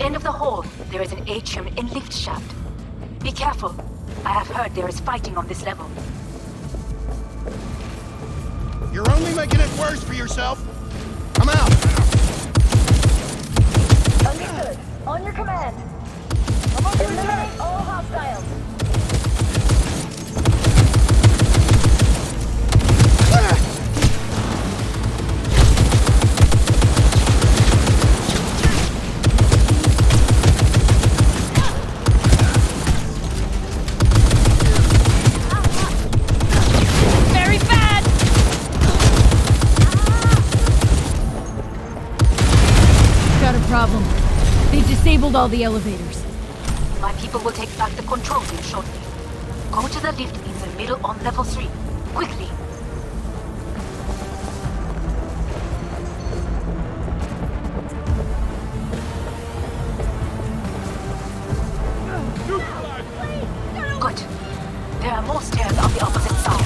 end of the hall, there is an atrium and lift shaft. Be careful. I have heard there is fighting on this level. You're only making it worse for yourself. I'm out. Understood. On your command. Eliminate all hostiles. Very bad! Got a problem. They disabled all the elevators. My people will take back the control room shortly. Go to the lift in the middle on level 3. Quickly! Good. There are more stairs on the opposite side.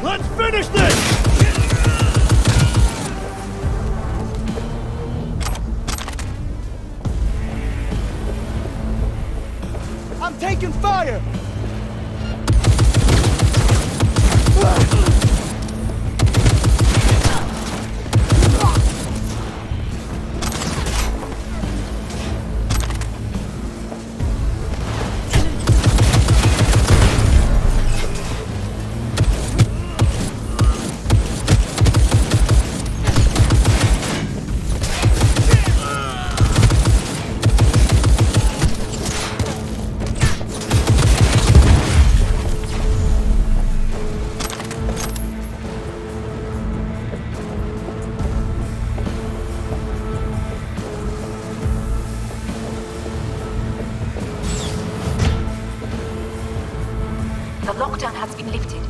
Let's finish this! I'm taking fire! The lockdown has been lifted.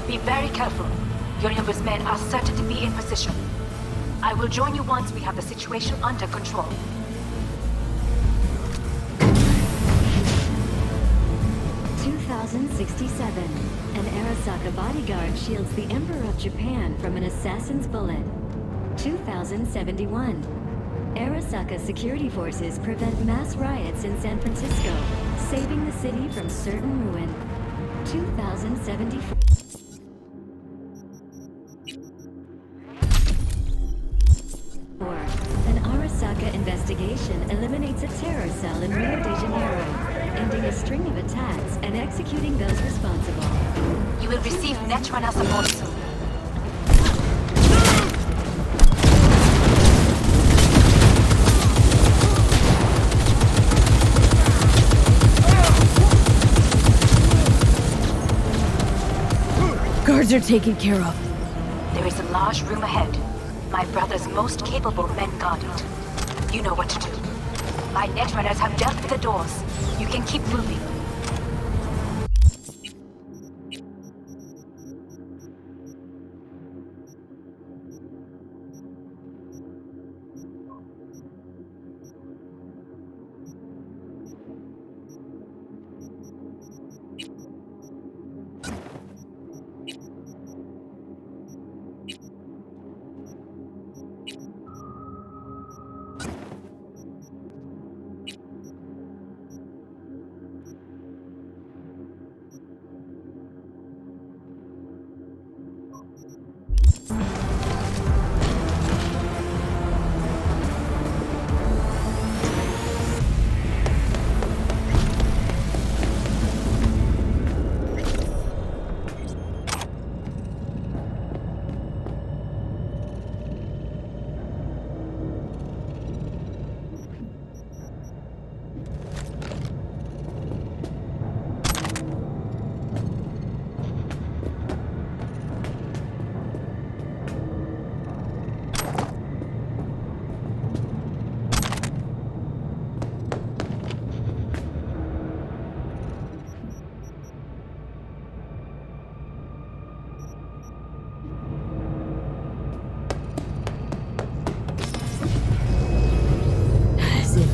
Be very careful. Your numbers men are certain to be in position. I will join you once we have the situation under control. An Arasaka bodyguard shields the Emperor of Japan from an assassin's bullet. 2071. Arasaka security forces prevent mass riots in San Francisco, saving the city from certain ruin. 2074. An Arasaka investigation eliminates a terror cell in Rio de Janeiro, ending a string of attacks and executing those responsible. You will receive Netrunner support soon. Guards are taken care of. There is a large room ahead. My brother's most capable men guard it. You know what to do. My Netrunners have dealt with the doors. You can keep moving.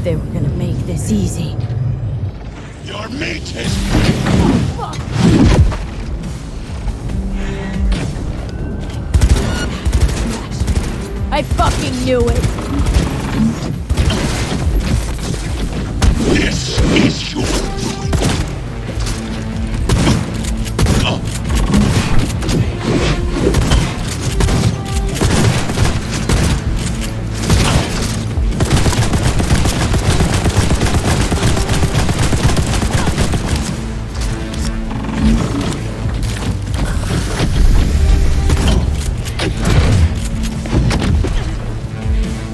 they were gonna make this easy. Your meat is... I fucking knew it! This is your doing.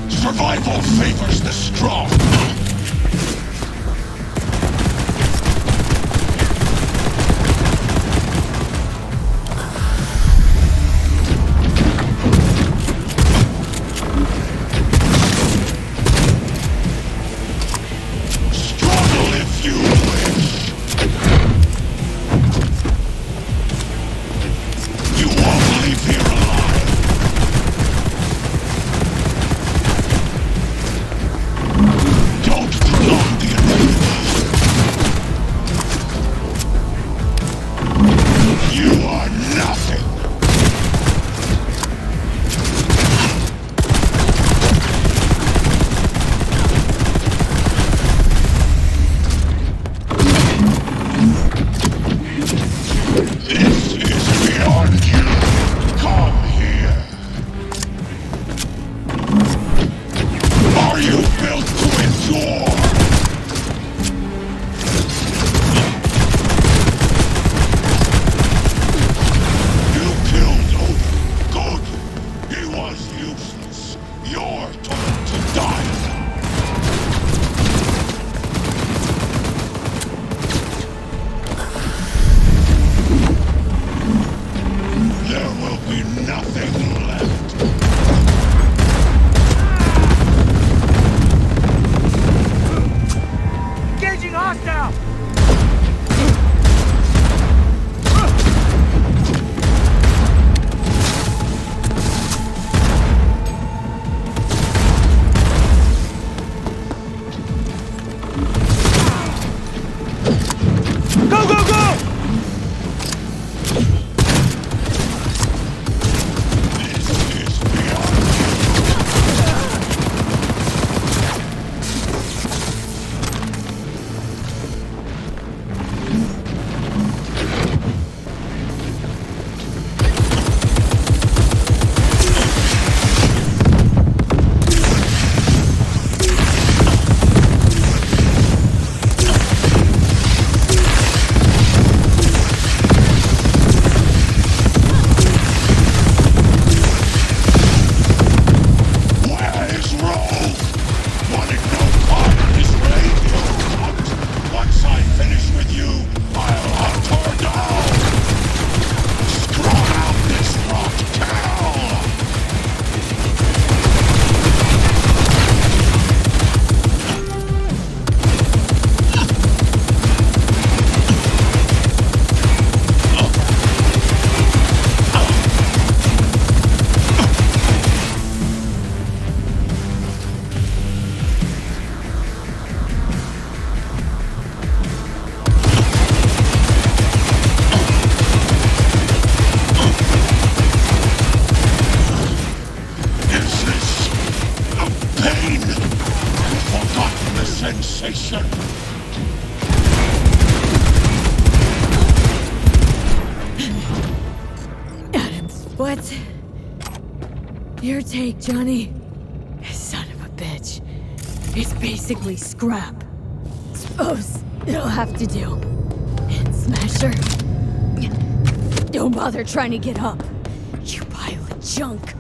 Survival favors the strong. Struggle if you wish. You won't leave here alive. Don't prolong the inevitable. You are nothing. This is beyond you. Come here. Are you built to endure? You killed Odin. Good. He was useless. Your turn to die now. There will be nothing left. Engaging hostile! Go, go, go! This is beyond you. Where is Rome? Wanting no part of this radio hunt. Once I finish with you, I'll hunt her down. Strong out this rock town. Is this a pain? I've forgotten the sensation. What? Your take, Johnny. Son of a bitch. It's basically scrap. Suppose it'll have to do. And Smasher. Don't bother trying to get up. You pile of junk.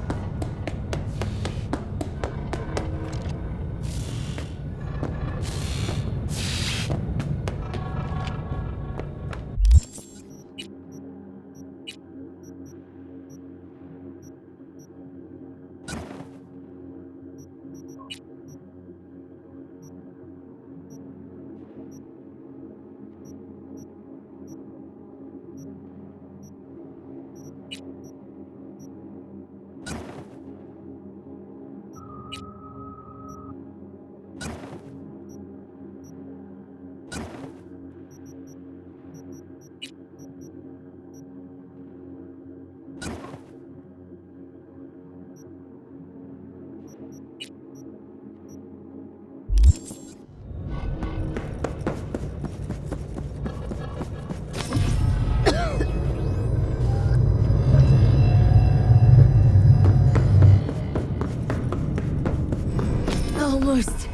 Almost.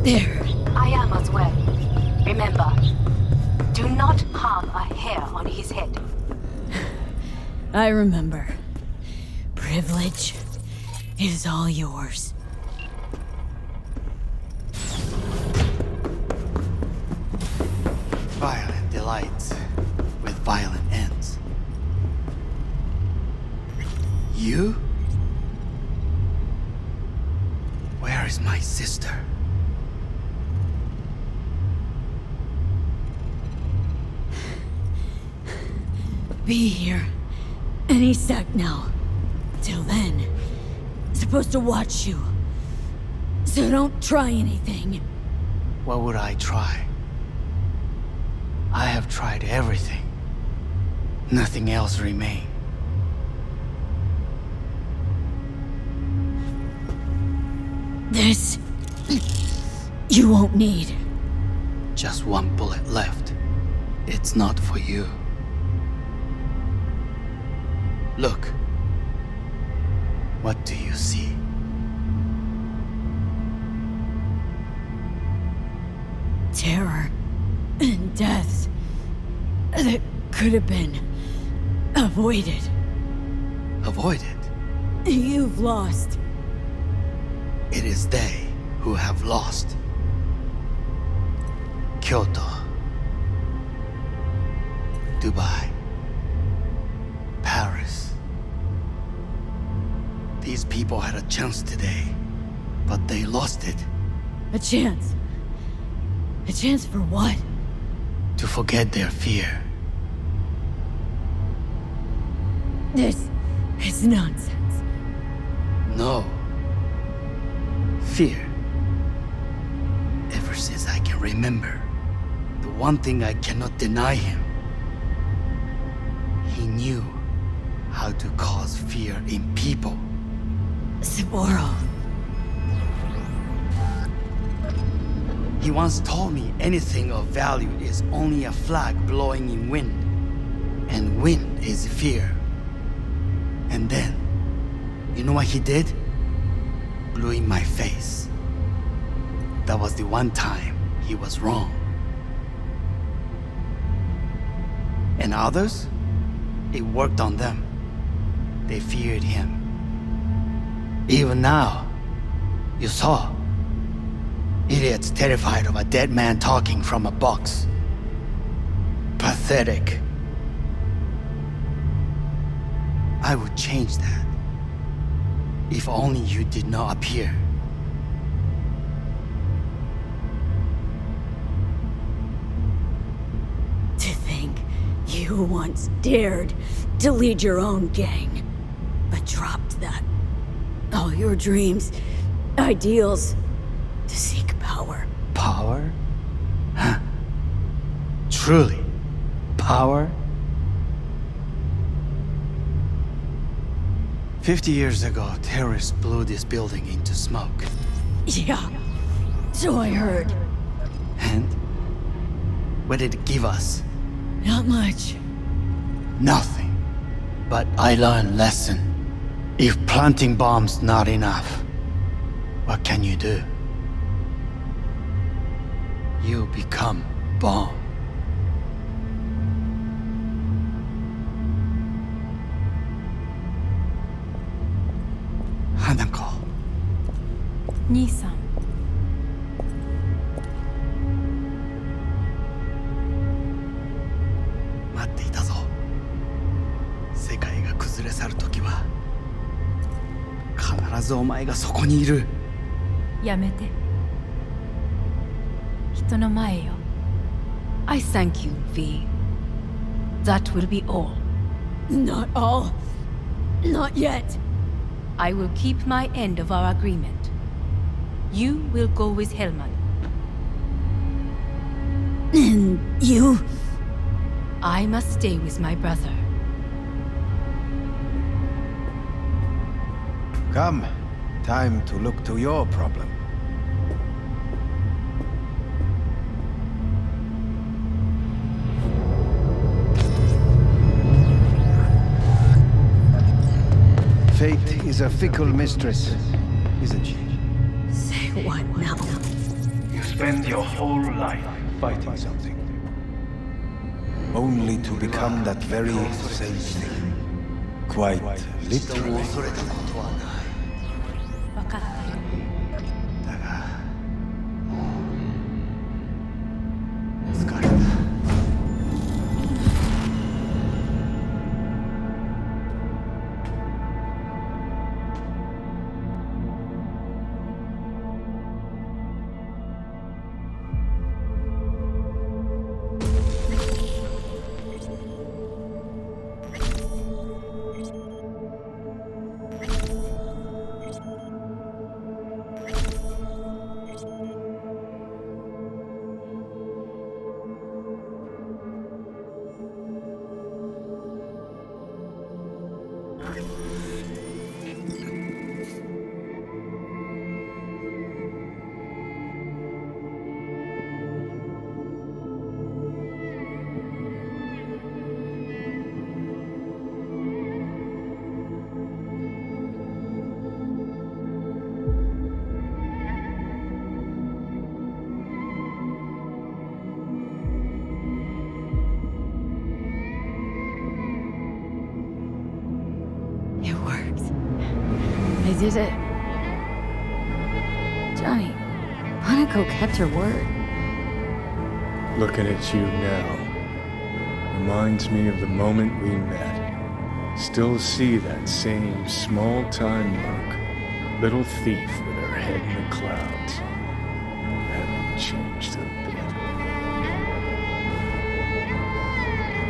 There. I am as well. Remember, do not harm a hair on his head. I remember. Privilege is all yours. Violent delights with violent ends. You? Where is my sister? Be here any sec now. Till then, supposed to watch you. So don't try anything. What would I try? I have tried everything. Nothing else remains. This... you won't need. Just one bullet left. It's not for you. Look. What do you see? Terror and death that could have been avoided. Avoided? You've lost. It is they who have lost. Kyoto. Dubai. Paris. These people had a chance today, but they lost it. A chance. A chance for what? To forget their fear. This is nonsense. No. Fear. Ever since I can remember, the one thing I cannot deny him. He knew how to cause fear in people. Sapporo. He once told me anything of value is only a flag blowing in wind. And wind is fear. And then, you know what he did? Blew in my face. That was the one time he was wrong. And others? It worked on them. They feared him. Even now, you saw. Idiots terrified of a dead man talking from a box. Pathetic. I would change that. If only you did not appear. To think you once dared to lead your own gang, but dropped that. All your dreams, ideals, to seek power. Power? Huh. Truly, power? 50 years ago, terrorists blew this building into smoke. Yeah, so I heard. And? What did it give us? Not much. Nothing. But I learned lesson. If planting bombs not enough, what can you do? You become bomb. Hanako. 兄さん。待っていたぞ。世界が崩れ去る時は必ずお前がそこにいる。やめて。人の前よ。I thank you, V. That will be all. Not all. Not yet. I will keep my end of our agreement. You will go with Hellman. And you? I must stay with my brother. Come. Time to look to your problem. Fate is a fickle mistress, isn't she? Say what now? You spend your whole life fighting something. Only to become that very same thing. Quite literally. 分かってる。疲れた。It worked. I did it. Johnny, Hanako kept her word. Looking at you now reminds me of the moment we met. Still see that same small-time merc, little thief with her head in the clouds. Haven't changed a bit.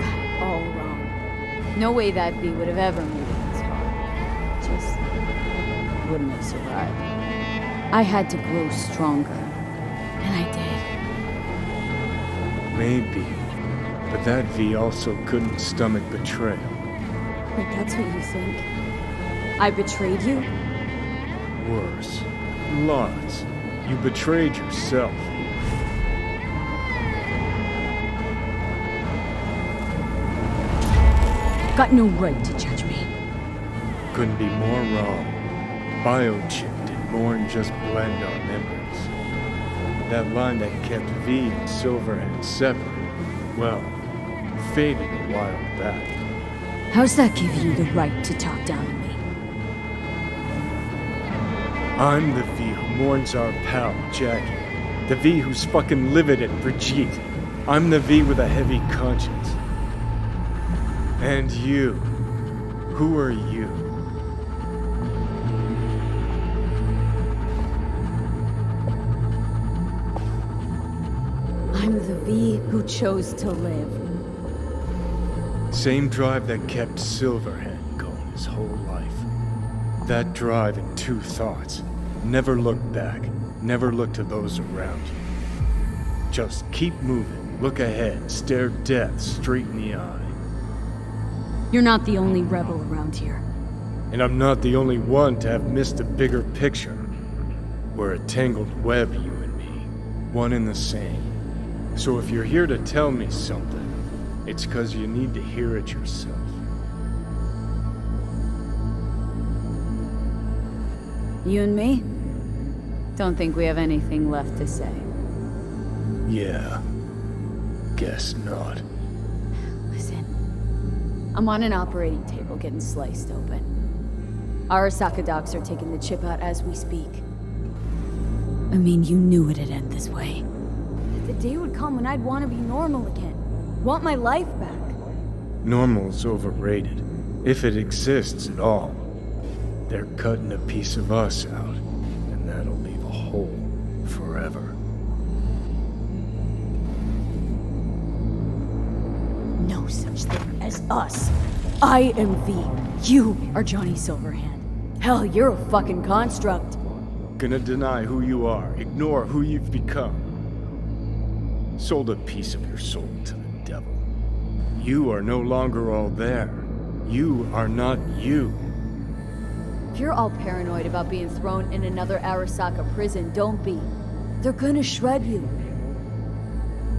Got it all wrong. No way that V would have ever made it this far. Just wouldn't have survived. I had to grow stronger. And I did. Maybe, but that V also couldn't stomach betrayal. Wait, that's what you think? I betrayed you? Worse. Lots. You betrayed yourself. Got no right to judge me. Couldn't be more wrong. Biochip did more than just blend our memories. That line that kept V and Silverhand separate, well, faded a while back. How's that give you the right to talk down to me? I'm the V who mourns our pal, Jackie. The V who's fucking livid at Brigitte. I'm the V with a heavy conscience. And you. Who are you? I'm the V who chose to live. Same drive that kept Silverhand going his whole life. That drive and two thoughts. Never look back. Never look to those around you. Just keep moving. Look ahead. Stare death straight in the eye. You're not the only rebel around here. And I'm not the only one to have missed the bigger picture. We're a tangled web, you and me. One and the same. So if you're here to tell me something, it's 'cause you need to hear it yourself. You and me? Don't think we have anything left to say. Yeah. Guess not. Listen. I'm on an operating table getting sliced open. Arasaka docs are taking the chip out as we speak. I mean, you knew it'd end this way. The day would come when I'd want to be normal again. Want my life back. Normal's overrated. If it exists at all. They're cutting a piece of us out, and that'll leave a hole forever. No such thing as us. I am V. You are Johnny Silverhand. Hell, you're a fucking construct. Gonna deny who you are, ignore who you've become. Sold a piece of your soul to the devil. You are no longer all there. You are not you. If you're all paranoid about being thrown in another Arasaka prison, don't be. They're gonna shred you.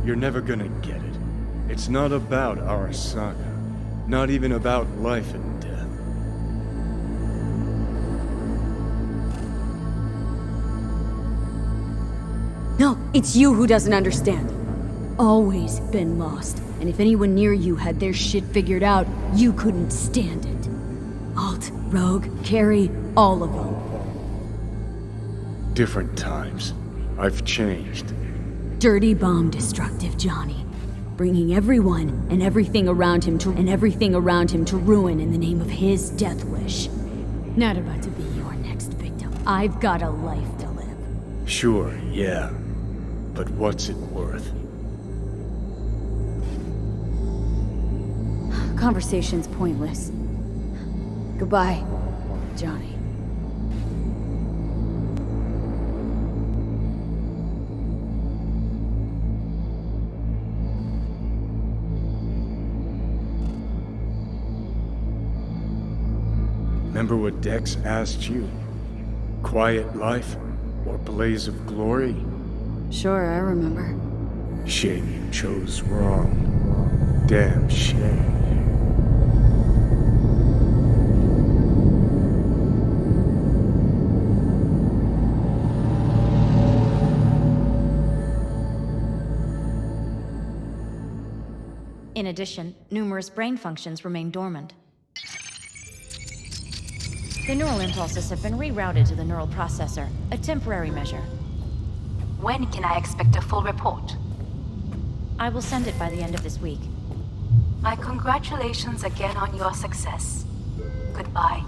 You're never gonna get it. It's not about Arasaka. Not even about life and death. No. No, it's you who doesn't understand. Always been lost. And if anyone near you had their shit figured out, you couldn't stand it. Alt, Rogue, Carrie, all of them. Different times. I've changed. Dirty bomb destructive Johnny. Bringing everyone and everything around him to ruin in the name of his death wish. Not about to be your next victim. I've got a life to live. Sure, yeah. But what's it worth? Conversation's pointless. Goodbye, Johnny. Remember what Dex asked you? Quiet life or blaze of glory? Sure, I remember. Shame you chose wrong. Damn shame. In addition, numerous brain functions remain dormant. The neural impulses have been rerouted to the neural processor, a temporary measure. When can I expect a full report? I will send it by the end of this week. My congratulations again on your success. Goodbye.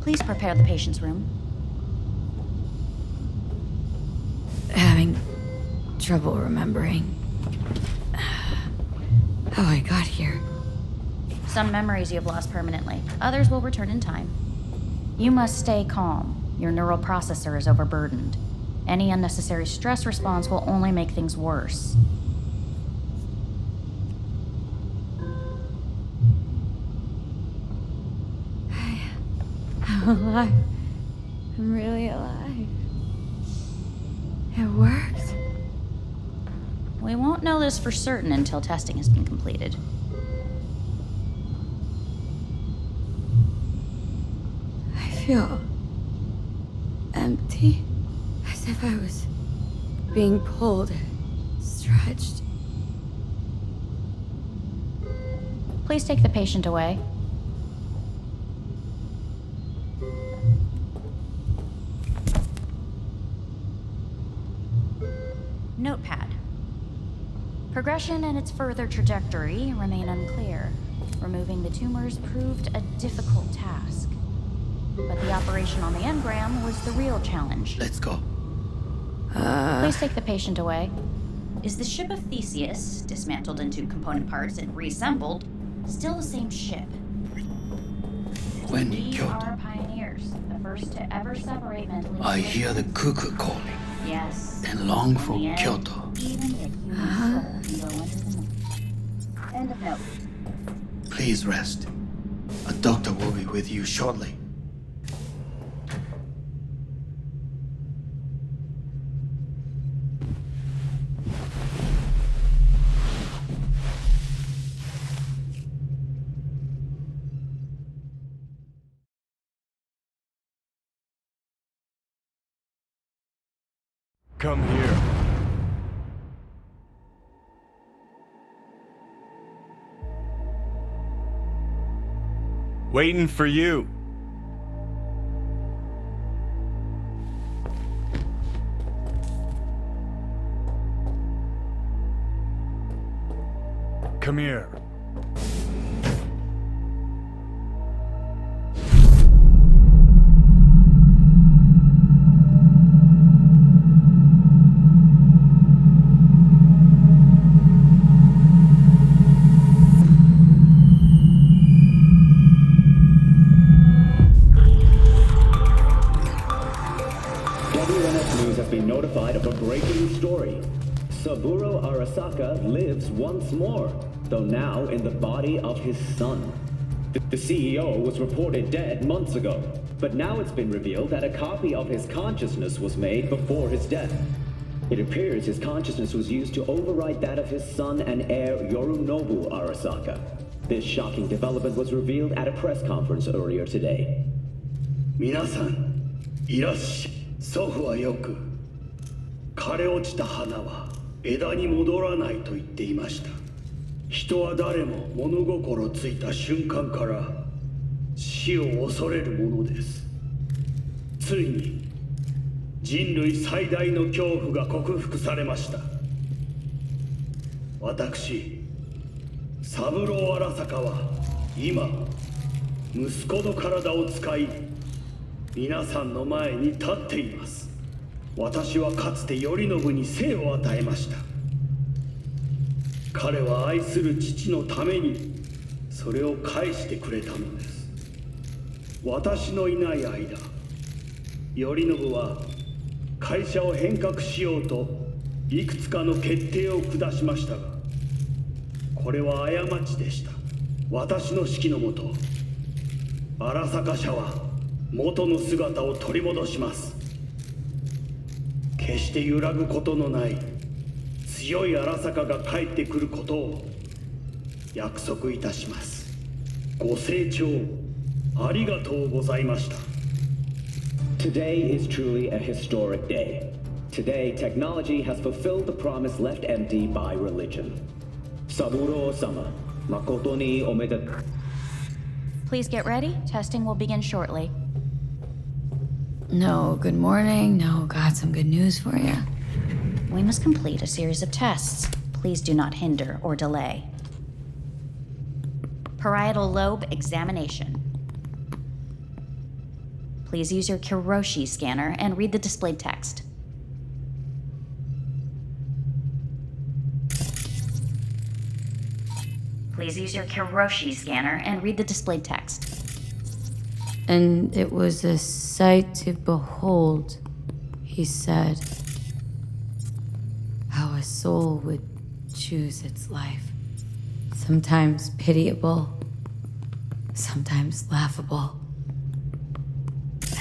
Please prepare the patient's room. Having trouble remembering how I got here. Some memories you have lost permanently. Others will return in time. You must stay calm. Your neural processor is overburdened. Any unnecessary stress response will only make things worse. I'm alive. I'm really alive. It worked. We won't know this for certain until testing has been completed. I feel empty, as if I was being pulled, stretched. Please take the patient away. Notepad. Progression and its further trajectory remain unclear. Removing the tumors proved a difficult task. But the operation on the engram was the real challenge. Let's go. Please take the patient away. Is the ship of Theseus, dismantled into component parts and reassembled, still the same ship? When We Kyoto, are pioneers, the first to ever separate mentally. I hear the cuckoo calling Yes. and long for In the end, Kyoto. Even if human soul can go into the moon. End of note. Please rest. A doctor will be with you shortly. Come here. Waiting for you. Come here. WNS News has been notified of a breaking story. Saburo Arasaka lives once more, though now in the body of his son. The CEO was reported dead months ago, but now it's been revealed that a copy of his consciousness was made before his death. It appears his consciousness was used to override that of his son and heir Yorinobu Arasaka. This shocking development was revealed at a press conference earlier today. 皆さん、いらっしゃい。祖父はよく枯れ落ちた花は枝に戻らないと言っていました。人は誰も物心ついた瞬間から死を恐れるものです。ついに人類最大の恐怖が克服されました。私三郎荒坂は今息子の体を使い皆さんの前に立っています。私はかつて頼信に生を与えました。彼は愛する父のためにそれを返してくれたのです。私のいない間頼信は会社を変革しようといくつかの決定を下しましたが、これは過ちでした。私の指揮のもと荒坂社は元の姿を取り戻します。決して揺らぐことのない強い荒坂が帰ってくることを約束いたします。ご清聴ありがとうございました。 Today is truly a historic day. Today, technology has fulfilled the promise left empty by religion. Saburo-sama, makoto ni omedetou. Please get ready. Testing will begin shortly. No, good morning. No, got some good news for you. We must complete a series of tests. Please do not hinder or delay. Parietal lobe examination. Please use your Kiroshi scanner and read the displayed text. Please use your Kiroshi scanner and read the displayed text. And it was a sight to behold, he said, how a soul would choose its life. Sometimes pitiable, sometimes laughable.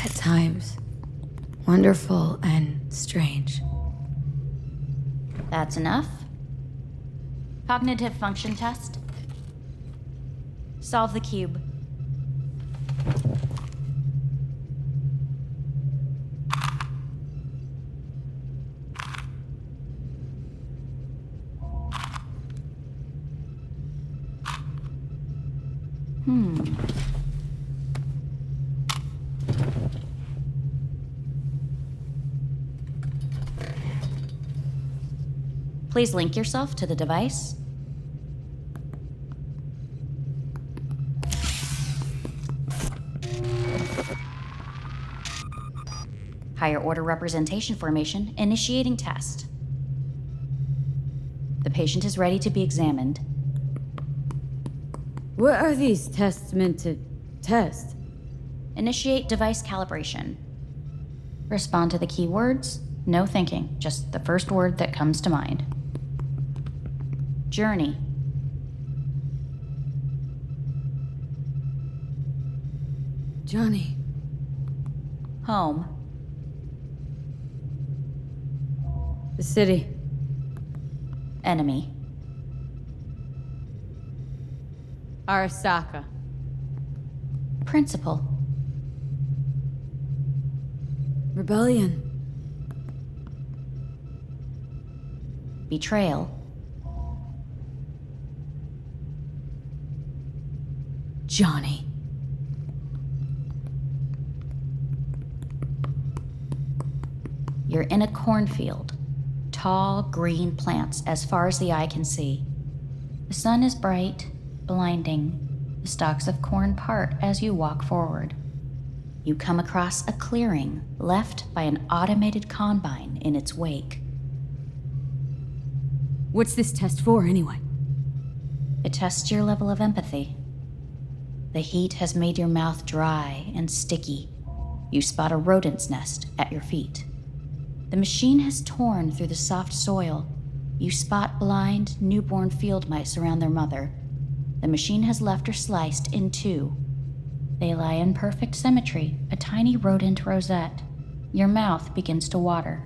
At times, wonderful and strange. That's enough. Cognitive function test. Solve the cube. Please link yourself to the device. Higher order representation formation, initiating test. The patient is ready to be examined. What are these tests meant to test? Initiate device calibration. Respond to the keywords. No thinking, just the first word that comes to mind. Journey. Johnny. Home. The city. Enemy. Arasaka. Principal. Rebellion. Betrayal. Johnny. You're in a cornfield. Tall, green plants as far as the eye can see. The sun is bright, blinding. The stalks of corn part as you walk forward. You come across a clearing left by an automated combine in its wake. What's this test for, anyway? It tests your level of empathy. The heat has made your mouth dry and sticky. You spot a rodent's nest at your feet. The machine has torn through the soft soil. You spot blind, newborn field mice around their mother. The machine has left her sliced in two. They lie in perfect symmetry, a tiny rodent rosette. Your mouth begins to water.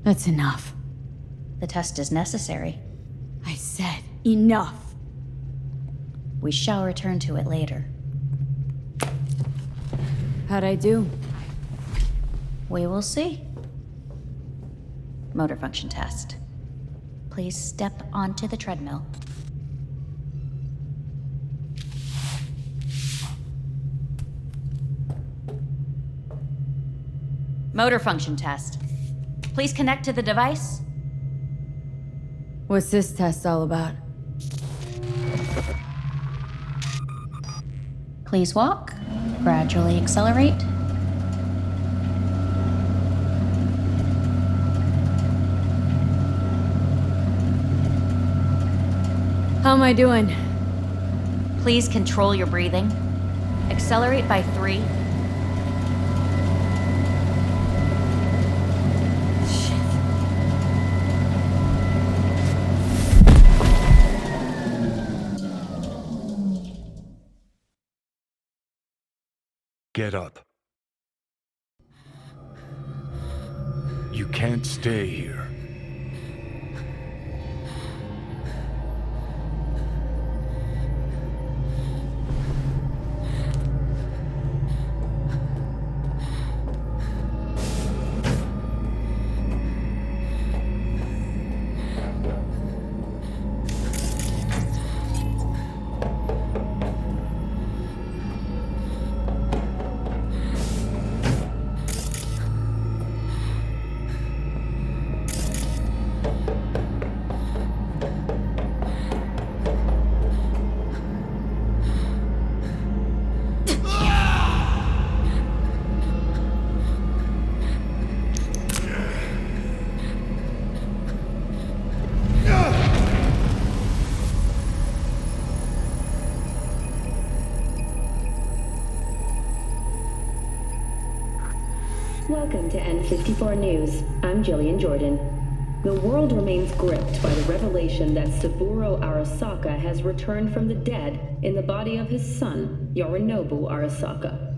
That's enough. The test is necessary. I said enough. We shall return to it later. How'd I do? We will see. Motor function test. Please step onto the treadmill. Motor function test. Please connect to the device. What's this test all about? Please walk. Gradually accelerate. How am I doing? Please control your breathing. Accelerate by 3. Get up. You can't stay here. Welcome to N54 News. I'm Jillian Jordan. The world remains gripped by the revelation that Saburo Arasaka has returned from the dead in the body of his son, Yorinobu Arasaka.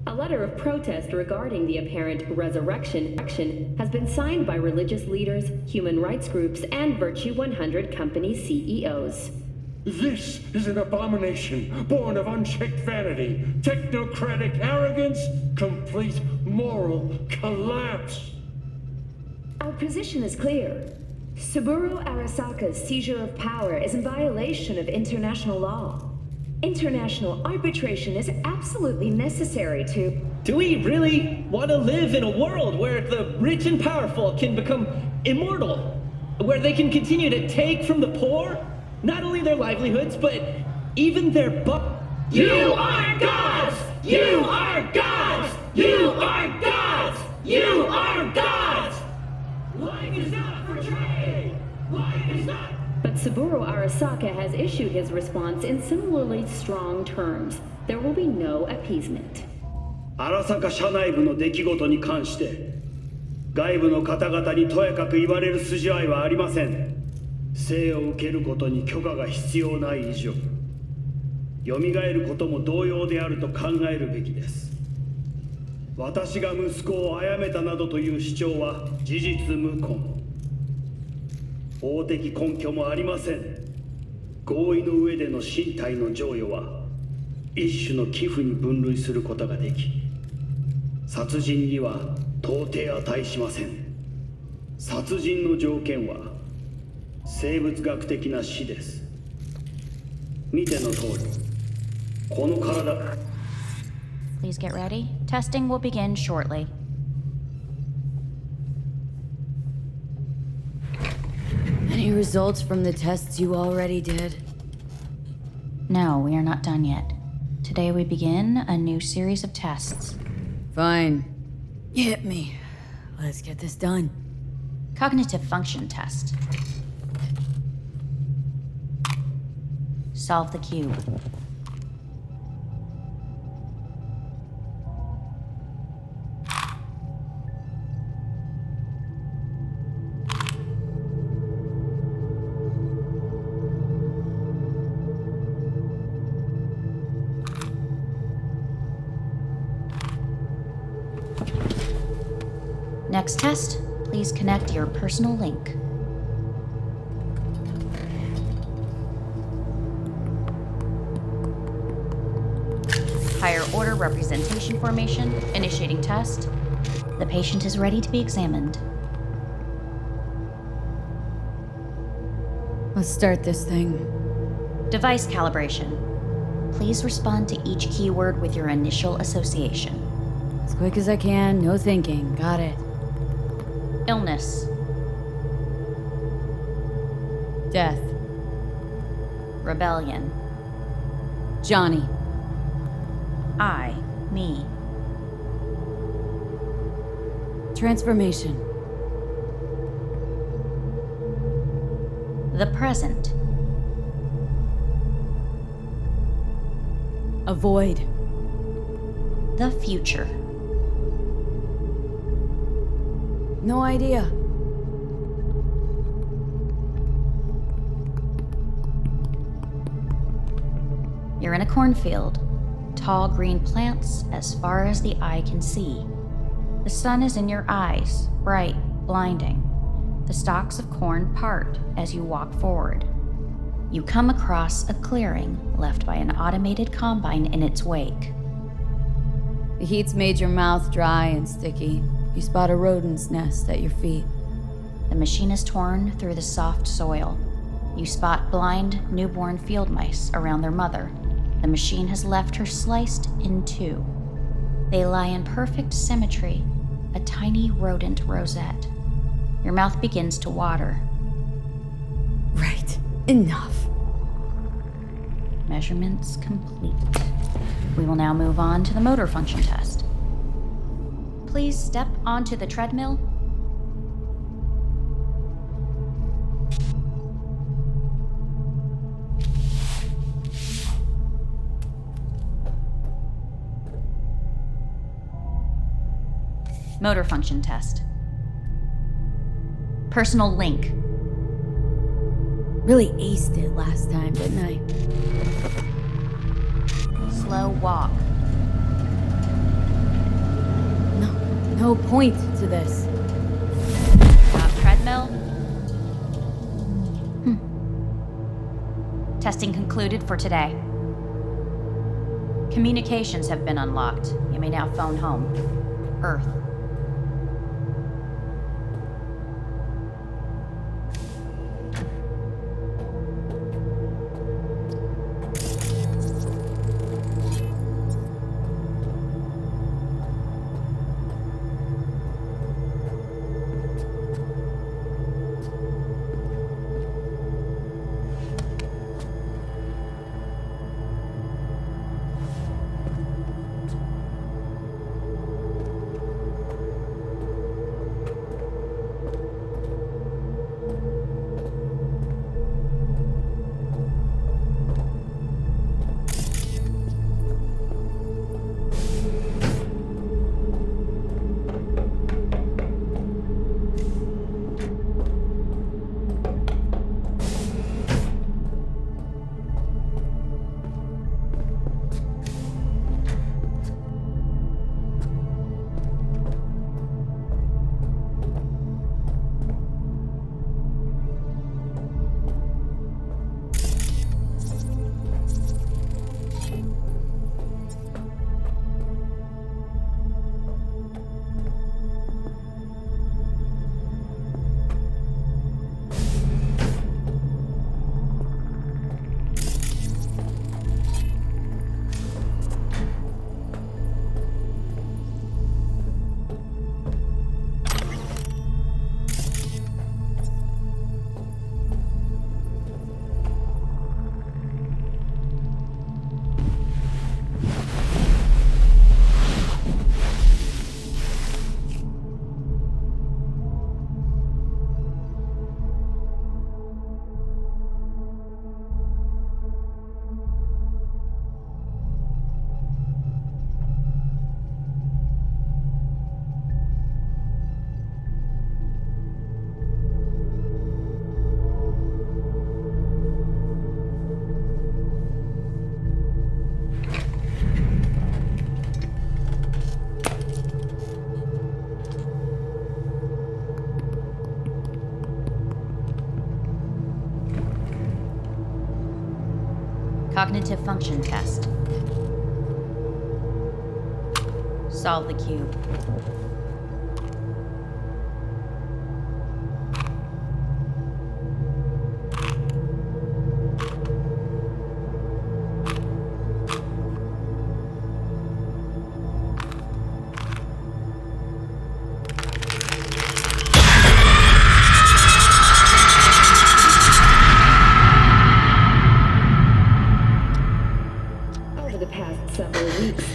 A letter of protest regarding the apparent resurrection action has been signed by religious leaders, human rights groups, and Virtue 100 company CEOs. This is an abomination born of unchecked vanity, technocratic arrogance, complete moral collapse. Our position is clear. Saburo Arasaka's seizure of power is in violation of international law. International arbitration is absolutely necessary to... Do we really want to live in a world where the rich and powerful can become immortal? Where they can continue to take from the poor? Not only their livelihoods, but even their You are gods! You are gods! You are gods! You are gods! Life is not for trade! Life is not... But Saburo Arasaka has issued his response in similarly strong terms. There will be no appeasement. 荒坂社内部の出来事に関して外部の方々にとやかく言われる筋合いはありません。生を受けることに許可が必要ない以上、蘇ることも同様であると考えるべきです。私が息子を殺めたなどという主張は事実無根。法的根拠もありません。合意の上での身体の贈与は一種の寄付に分類することができ、殺人には到底値しません。殺人の条件は生物学的な死です。見ての通り、この体。Please get ready. Testing will begin shortly. Any results from the tests you already did? No, we are not done yet. Today we begin a new series of tests. Fine. Hit me. Let's get this done. Cognitive function test. Solve the cube. Next test, please connect your personal link. Higher order representation formation, initiating test. The patient is ready to be examined. Let's start this thing. Device calibration. Please respond to each keyword with your initial association. As quick as I can, no thinking. Got it. Illness. Death. Rebellion. Johnny. I. Me. Transformation. The present. Avoid. The future. No idea. You're in a cornfield. Tall green plants as far as the eye can see. The sun is in your eyes, bright, blinding. The stalks of corn part as you walk forward. You come across a clearing left by an automated combine in its wake. The heat's made your mouth dry and sticky. You spot a rodent's nest at your feet. The machine is torn through the soft soil. You spot blind, newborn field mice around their mother. The machine has left her sliced in two. They lie in perfect symmetry, a tiny rodent rosette. Your mouth begins to water. Right. Enough. Measurements complete. We will now move on to the motor function test. Please step onto the treadmill. Motor function test. Personal link. Really aced it last time, didn't I? Slow walk. No point to this. Stop treadmill. Testing concluded for today. Communications have been unlocked. You may now phone home. Earth. Cognitive function test. Solve the cube.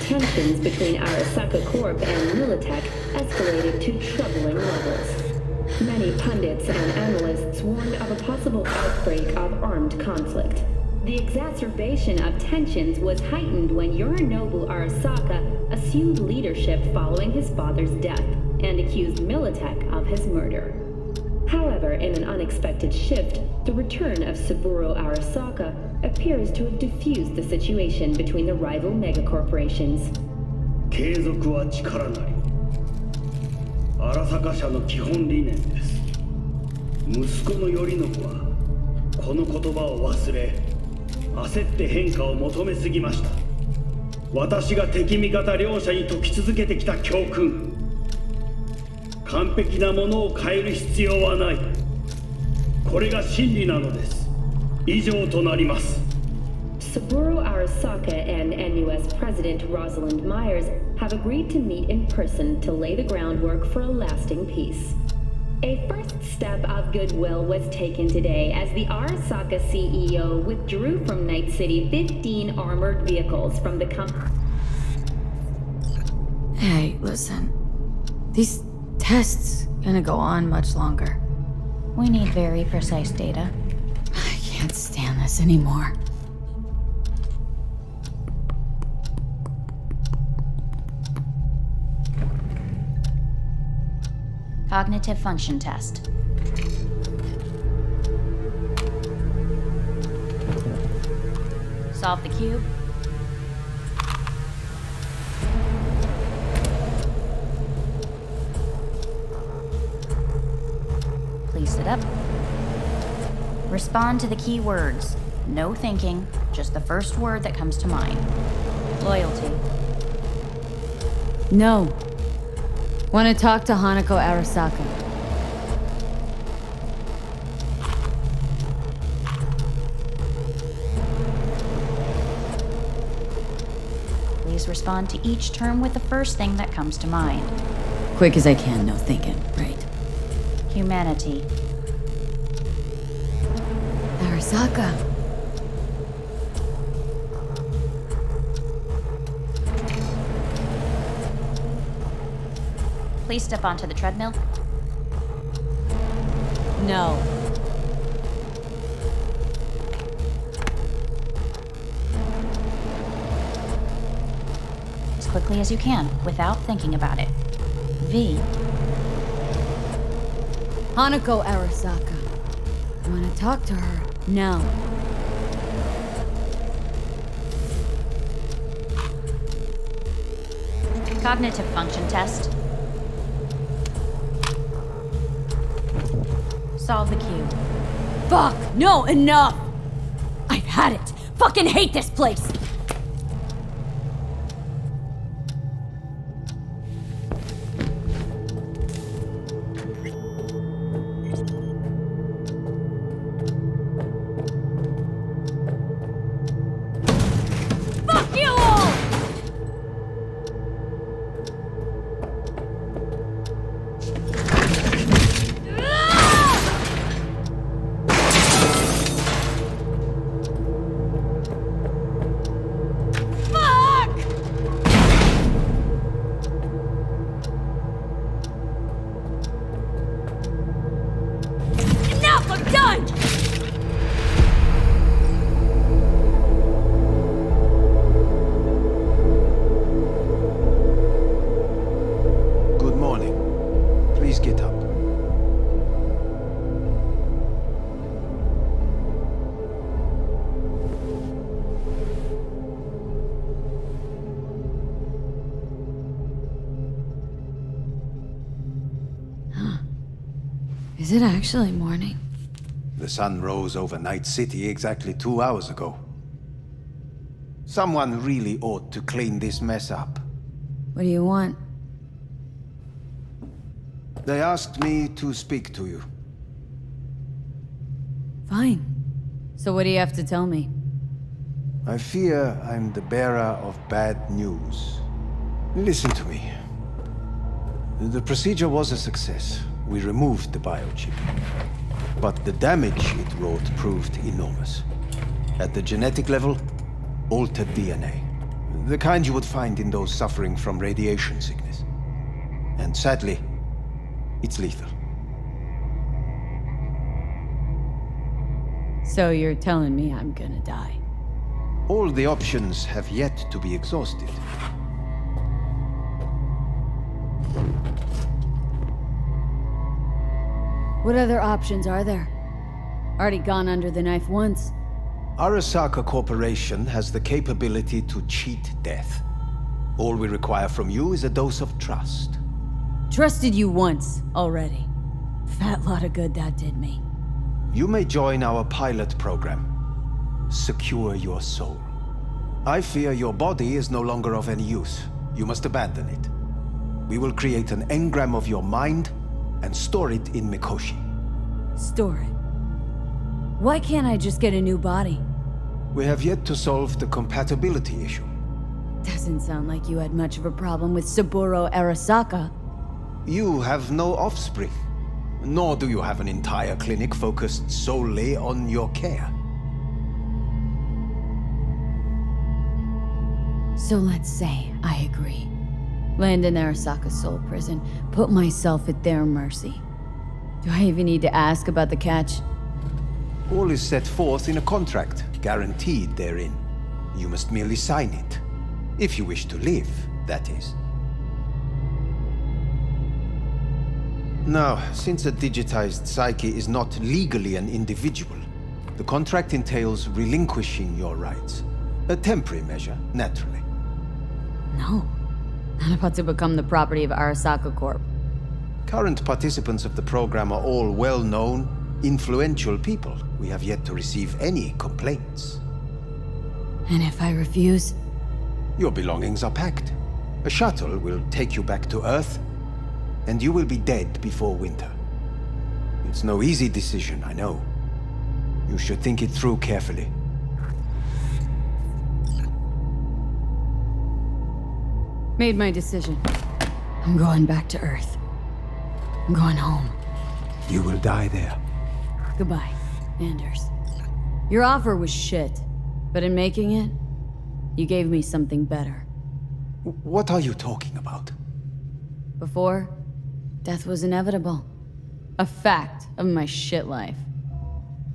Tensions between Arasaka Corp and Militech escalated to troubling levels. Many pundits and analysts warned of a possible outbreak of armed conflict. The exacerbation of tensions was heightened when Yorinobu Arasaka assumed leadership following his father's death and accused Militech of his murder. However, in an unexpected shift, the return of Saburo Arasaka appears to have diffused the situation between the rival megacorporations. 継続は力なり。荒坂社の基本理念です。息子の頼信はこの言葉を忘れ、焦って変化を求めすぎました。私が敵味方両者に説き続けてきた教訓。完璧なものを変える必要はない。これが真理なのです。以上となります。 Saburo Arasaka and NUS President Rosalind Myers have agreed to meet in person to lay the groundwork for a lasting peace. A first step of goodwill was taken today as the Arasaka CEO withdrew from Night City 15 armored vehicles from the company. Hey, listen. These tests gonna go on much longer. We need very precise data. I can't stand this anymore. Cognitive function test. Solve the cube. Please sit up. Respond to the key words. No thinking, just the first word that comes to mind. Loyalty. No. Want to talk to Hanako Arasaka. Please respond to each term with the first thing that comes to mind. Quick as I can, no thinking, right? Humanity. Arasaka. Please step onto the treadmill. No. As quickly as you can, without thinking about it. V. Hanako Arasaka. You want to talk to her? No. Cognitive function test. Solve the cube. Fuck! No, enough! I've had it! Fucking hate this place! Fuck you all! Is it actually morning? The sun rose over Night City exactly 2 hours ago. Someone really ought to clean this mess up. What do you want? They asked me to speak to you. Fine. So what do you have to tell me? I fear I'm the bearer of bad news. Listen to me. The procedure was a success. We removed the biochip. But the damage it wrought proved enormous. At the genetic level, altered DNA. The kind you would find in those suffering from radiation sickness. And sadly, it's lethal. So you're telling me I'm gonna die? All the options have yet to be exhausted. What other options are there? Already gone under the knife once. ARASAKA Corporation has the capability to cheat death. All we require from you is a dose of trust. Trusted you once already. Fat lot of good that did me. You may join our pilot program. Secure your soul. I fear your body is no longer of any use. You must abandon it. We will create an engram of your mind and store it in Mikoshi. Store it? Why can't I just get a new body? We have yet to solve the compatibility issue. Doesn't sound like you had much of a problem with Saburo Arasaka. You have no offspring, nor do you have an entire clinic focused solely on your care. So let's say I agree. Land in Arasaka's soul prison, put myself at their mercy. Do I even need to ask about the catch? All is set forth in a contract, guaranteed therein. You must merely sign it. If you wish to live, that is. Now, since a digitized psyche is not legally an individual, the contract entails relinquishing your rights. A temporary measure, naturally. No. Not about to become the property of Arasaka Corp. Current participants of the program are all well-known, influential people. We have yet to receive any complaints. And if I refuse? Your belongings are packed. A shuttle will take you back to Earth, and you will be dead before winter. It's no easy decision, I know. You should think it through carefully. Made my decision. I'm going back to Earth. I'm going home. You will die there. Goodbye, Anders. Your offer was shit, but in making it, you gave me something better. What are you talking about? Before, death was inevitable. A fact of my shit life.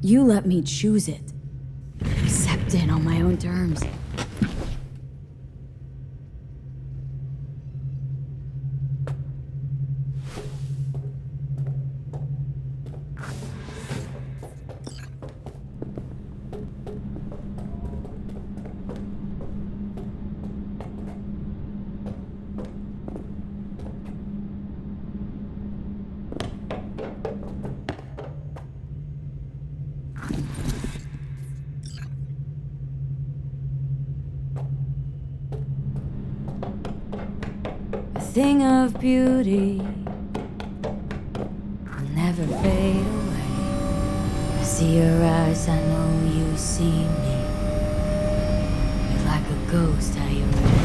You let me choose it. Accept it on my own terms. Thing of beauty will never fade away. I see your eyes, I know you see me. You're like a ghost, how you everywhere.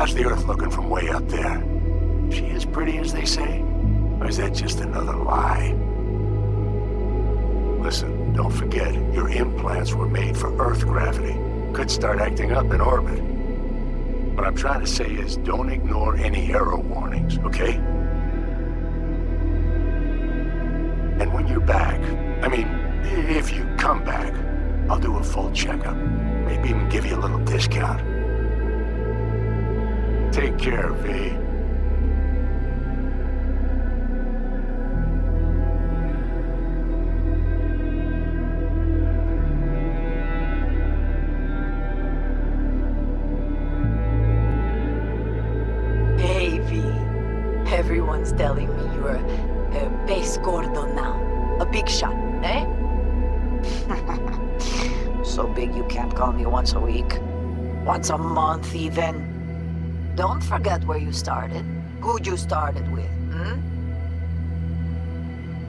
How's the Earth looking from way up there? She as pretty as they say? Or is that just another lie? Listen, don't forget, your implants were made for Earth gravity. Could start acting up in orbit. What I'm trying to say is, don't ignore any error warnings, okay? And when you're back, I mean, if you come back, I'll do a full checkup. Maybe even give you a little discount. Take care, V. Hey, V. Everyone's telling me you're a base gordo now. A big shot, eh? So big you can't call me once a week. Once a month, even. Don't forget where you started. Who you started with,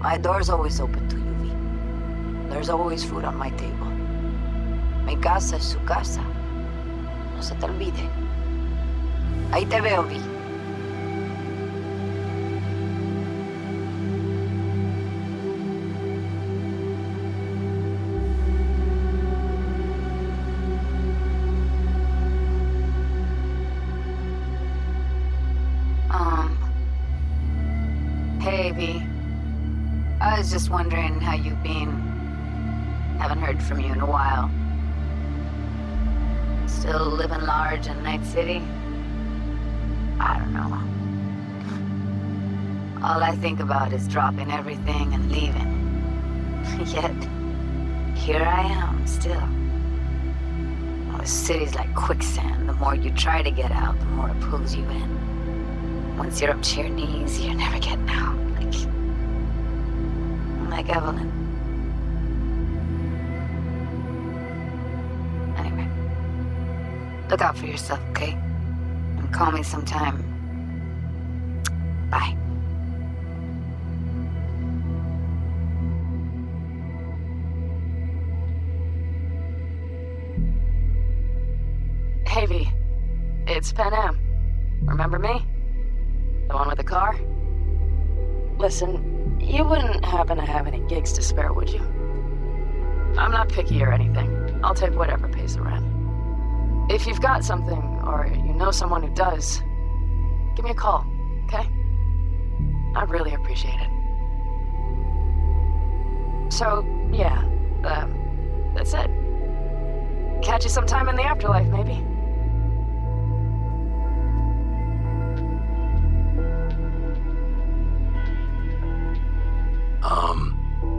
My door's always open to you, V. There's always food on my table. Mi casa es su casa. No se te olvide. Ahí te veo, V. Hey, V. I was just wondering how you've been. Haven't heard from you in a while. Still living large in Night City? I don't know. All I think about is dropping everything and leaving. Yet, here I am, still. Oh, the city's like quicksand. The more you try to get out, the more it pulls you in. Once you're up to your knees, you're never getting out. Like Evelyn. Anyway, look out for yourself, okay? And call me sometime. Bye. Hey, V. It's Pan Am. Remember me? The one with the car? Listen, you wouldn't happen to have any gigs to spare, would you? I'm not picky or anything. I'll take whatever pays the rent. If you've got something, or you know someone who does, give me a call, okay? I'd really appreciate it. So, yeah, that's it. Catch you sometime in the afterlife, maybe.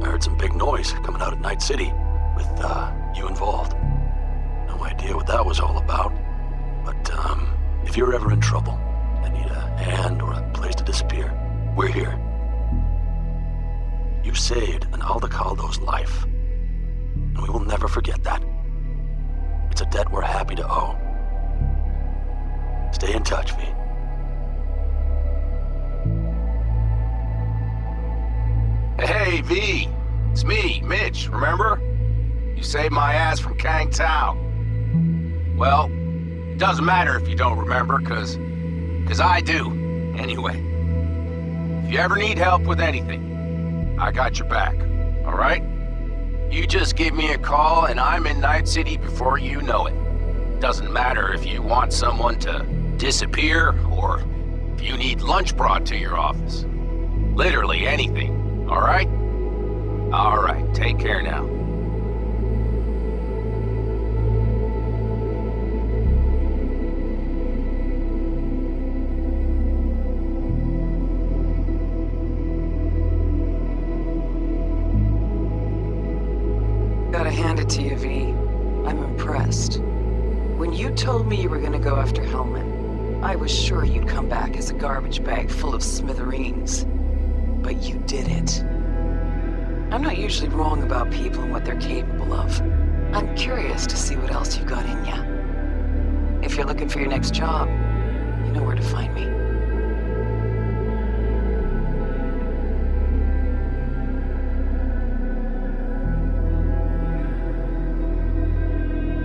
I heard some big noise coming out of Night City with, you involved. No idea what that was all about. But, if you're ever in trouble and need a hand or a place to disappear, we're here. You saved an Aldecaldo's life. And we will never forget that. It's a debt we're happy to owe. Stay in touch, V. Hey, V. It's me, Mitch, remember? You saved my ass from Kang Tao. Well, it doesn't matter if you don't remember, cause I do, anyway. If you ever need help with anything, I got your back, alright? You just give me a call and I'm in Night City before you know it. Doesn't matter if you want someone to disappear or if you need lunch brought to your office. Literally anything. All right? All right, take care now. Gotta hand it to you, V. I'm impressed. When you told me you were gonna go after Hellman, I was sure you'd come back as a garbage bag full of smithereens. But you did it. I'm not usually wrong about people and what they're capable of. I'm curious to see what else you've got in ya. If you're looking for your next job, you know where to find me.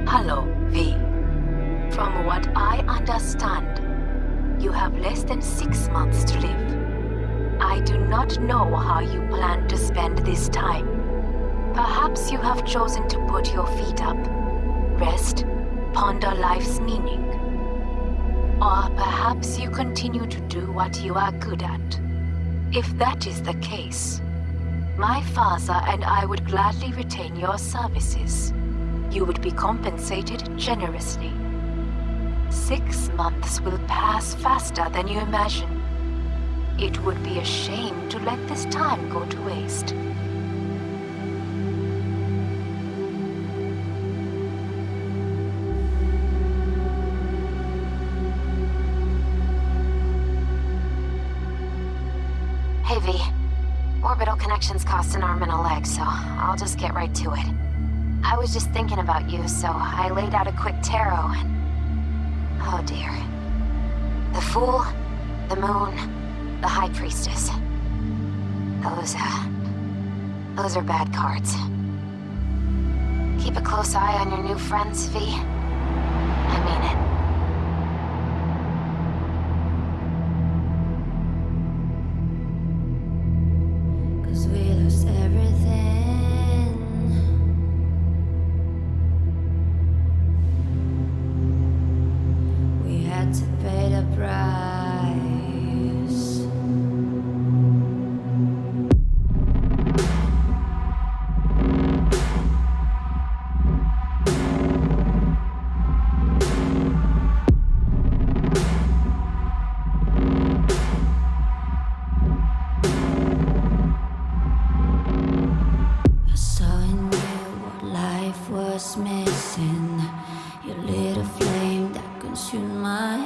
Hello, V. From what I understand, You have less than 6 months to live. I do not know how you plan to spend this time. Perhaps you have chosen to put your feet up, rest, ponder life's meaning. Or perhaps you continue to do what you are good at. If that is the case, my father and I would gladly retain your services. You would be compensated generously. 6 months will pass faster than you imagine. It would be a shame to let this time go to waste. Hey V, orbital connections cost an arm and a leg, so I'll just get right to it. I was just thinking about you, so I laid out a quick tarot and... oh dear. The Fool, the Moon, the High Priestess. Those are bad cards. Keep a close eye on your new friends, V. I mean it. We lost everything. We had to pay the price. Was missing your little flame that consumed my